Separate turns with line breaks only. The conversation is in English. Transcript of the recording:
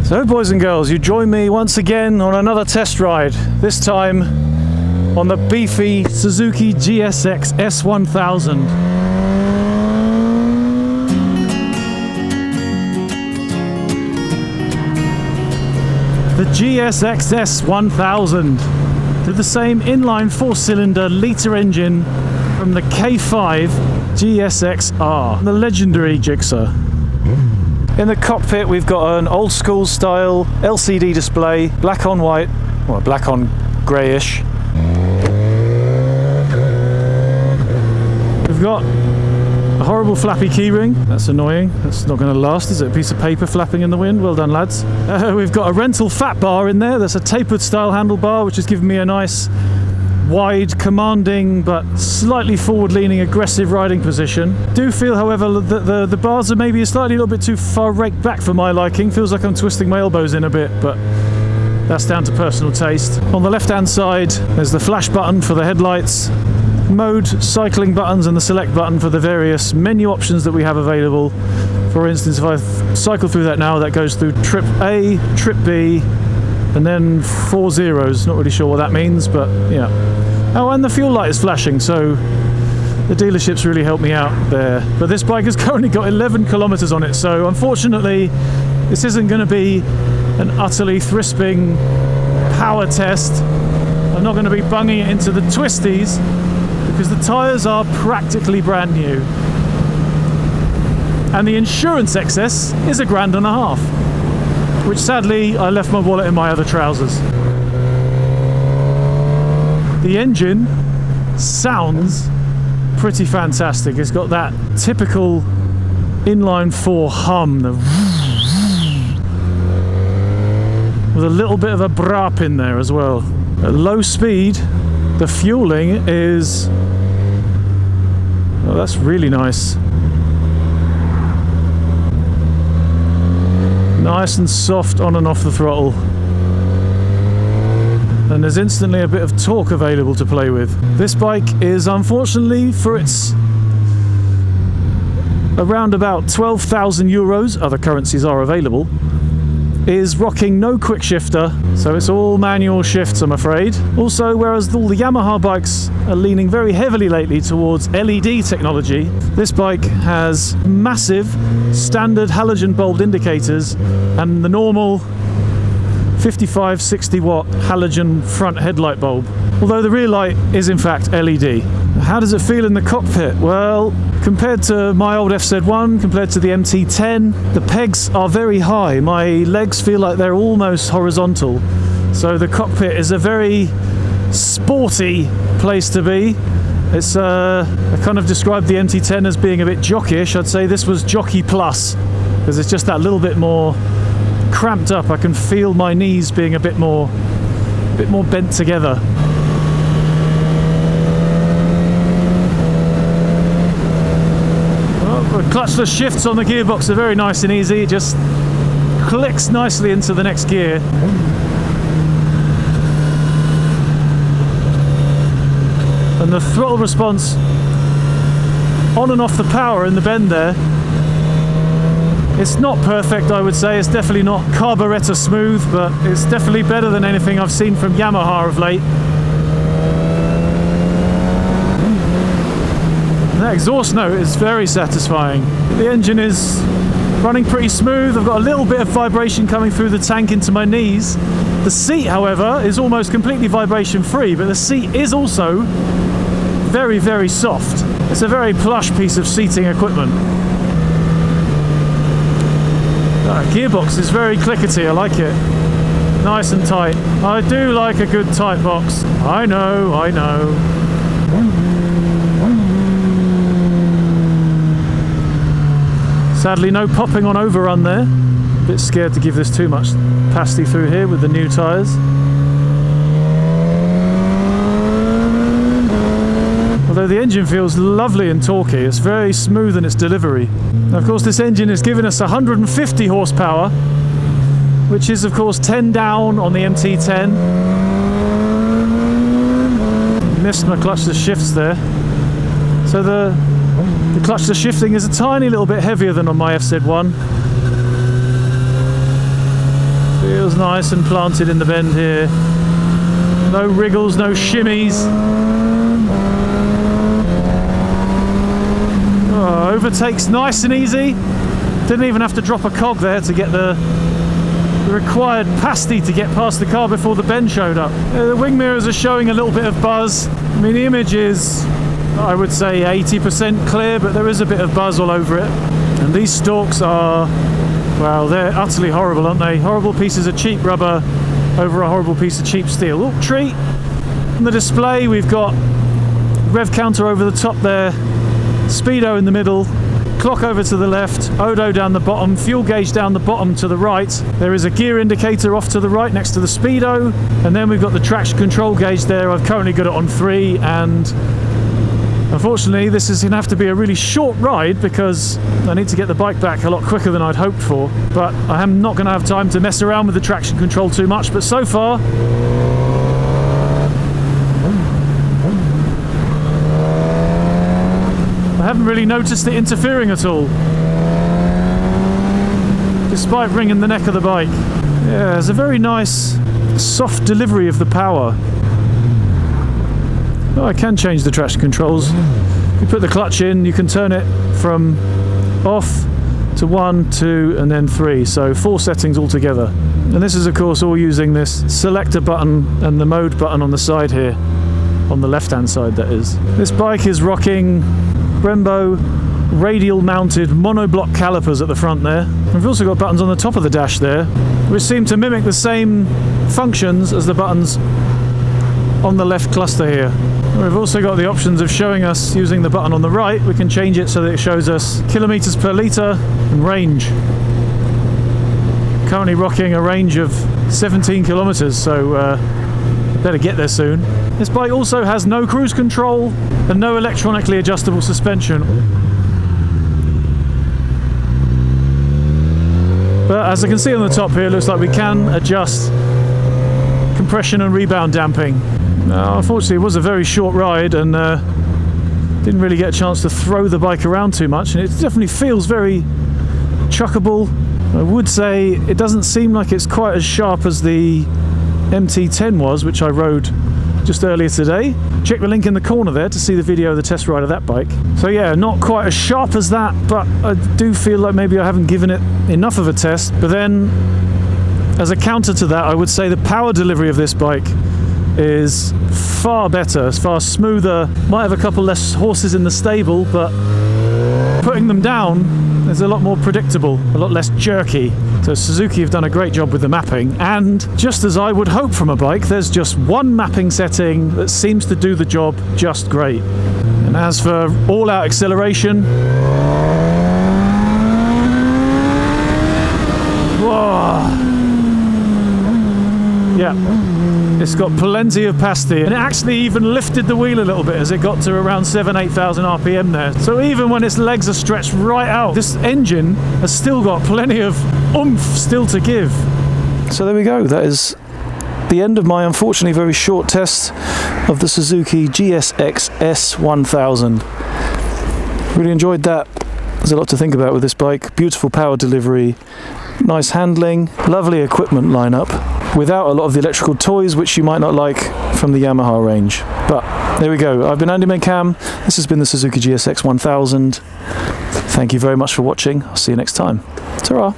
So boys and girls, you join me once again on another test ride, this time on the beefy Suzuki GSX-S1000. The GSX-S1000 with the same inline 4-cylinder litre engine from the K5 GSX-R, the legendary Jigsaw. In the cockpit we've got an old school style LCD display, black on white, well black on greyish. We've got a horrible flappy keyring, that's annoying, that's not going to last, is it? A piece of paper flapping in the wind, well done lads. We've got a rental fat bar in there, that's a tapered style handlebar which has given me a nice wide, commanding but slightly forward-leaning aggressive riding position. Do feel however that the bars are maybe slightly a little bit too far raked back for my liking, feels like I'm twisting my elbows in a bit, but that's down to personal taste. On the left hand side there's the flash button for the headlights, mode cycling buttons and the select button for the various menu options that we have available. For instance, if I cycle through that now, that goes through trip A, trip B, and then 4 zeros, not really sure what that means, but yeah. Oh, and the fuel light is flashing, so the dealerships really helped me out there. But this bike has currently got 11 kilometers on it, so unfortunately this isn't going to be an utterly thrisping power test. I'm not going to be bunging it into the twisties because the tyres are practically brand new. And the insurance excess is £1,500. Which sadly I left my wallet in my other trousers. The engine sounds pretty fantastic. It's got that typical inline 4 hum, with a little bit of a brap in there as well. At low speed, the fueling is, oh, that's really nice. Nice and soft on and off the throttle, and there's instantly a bit of torque available to play with. This bike is, unfortunately, for its around about 12,000 euros, other currencies are available, is rocking no quick shifter, so it's all manual shifts, I'm afraid. Also, whereas all the Yamaha bikes are leaning very heavily lately towards LED technology, this bike has massive standard halogen bulb indicators and the normal 55-60 watt halogen front headlight bulb, although the rear light is in fact LED. How does it feel in the cockpit? Well, compared to my old FZ1, compared to the MT10, the pegs are very high. My legs feel like they're almost horizontal. So the cockpit is a very sporty place to be. It's I kind of described the MT10 as being a bit jockeyish. I'd say this was jockey plus, because it's just that little bit more cramped up. I can feel my knees being a bit more bent together. The clutchless shifts on the gearbox are very nice and easy. It just clicks nicely into the next gear. And the throttle response on and off the power in the bend there, it's not perfect, I would say. It's definitely not carburettor smooth, but it's definitely better than anything I've seen from Yamaha of late. That exhaust note is very satisfying. The engine is running pretty smooth. I've got a little bit of vibration coming through the tank into my knees. The seat, however, is almost completely vibration free, but the seat is also very, very soft. It's a very plush piece of seating equipment. Gearbox is very clickety, I like it. Nice and tight. I do like a good tight box. I know. Sadly, no popping on overrun there. A bit scared to give this too much pasty through here with the new tyres. Although the engine feels lovely and torquey, it's very smooth in its delivery. Now, of course, this engine is giving us 150 horsepower, which is, of course, 10 down on the MT10. Missed my clutchless shifts there. So the clutchless shifting is a tiny little bit heavier than on my FZ1. Feels nice and planted in the bend here. No wriggles, no shimmies. Oh, overtakes nice and easy. Didn't even have to drop a cog there to get the required pasty to get past the car before the bend showed up. The wing mirrors are showing a little bit of buzz. I mean, the image is, I would say, 80% clear, but there is a bit of buzz all over it. And these stalks are, well, they're utterly horrible, aren't they? Horrible pieces of cheap rubber over a horrible piece of cheap steel. Oh, treat! On the display, we've got rev counter over the top there, speedo in the middle, clock over to the left, odo down the bottom, fuel gauge down the bottom to the right. There is a gear indicator off to the right next to the speedo, and then we've got the traction control gauge there. I've currently got it on 3, and unfortunately this is going to have to be a really short ride because I need to get the bike back a lot quicker than I'd hoped for, but I am not going to have time to mess around with the traction control too much. But so far, I haven't really noticed it interfering at all, despite wringing the neck of the bike. Yeah, it's a very nice soft delivery of the power. Oh, I can change the traction controls. You put the clutch in, you can turn it from off to 1, 2 and then 3, so 4 settings altogether. And this is of course all using this selector button and the mode button on the side here, on the left hand side that is. This bike is rocking Brembo radial mounted monoblock calipers at the front there. We've also got buttons on the top of the dash there, which seem to mimic the same functions as the buttons on the left cluster here. We've also got the options of showing us, using the button on the right, we can change it so that it shows us kilometers per litre and range. Currently rocking a range of 17 kilometers, so better get there soon. This bike also has no cruise control and no electronically adjustable suspension. But as I can see on the top here, it looks like we can adjust compression and rebound damping. Now, unfortunately, it was a very short ride and didn't really get a chance to throw the bike around too much, and it definitely feels very chuckable. I would say it doesn't seem like it's quite as sharp as the MT10 was, which I rode just earlier today. Check the link in the corner there to see the video of the test ride of that bike. So yeah, not quite as sharp as that, but I do feel like maybe I haven't given it enough of a test. But then, as a counter to that, I would say the power delivery of this bike is far better, it's far smoother. Might have a couple less horses in the stable, but putting them down is a lot more predictable, a lot less jerky. So Suzuki have done a great job with the mapping, and just as I would hope from a bike, there's just one mapping setting that seems to do the job just great. And as for all-out acceleration, whoa, yeah. It's got plenty of pasty, and it actually even lifted the wheel a little bit as it got to around 7,000–8,000 RPM there. So even when its legs are stretched right out, this engine has still got plenty of oomph still to give. So there we go. That is the end of my unfortunately very short test of the Suzuki GSX-S1000. Really enjoyed that. There's a lot to think about with this bike. Beautiful power delivery, nice handling, lovely equipment lineup, without a lot of the electrical toys which you might not like from the Yamaha range. But there we go. I've been AndyManCam. This has been the Suzuki GSX-1000. Thank you very much for watching. I'll see you next time. Ta-ra!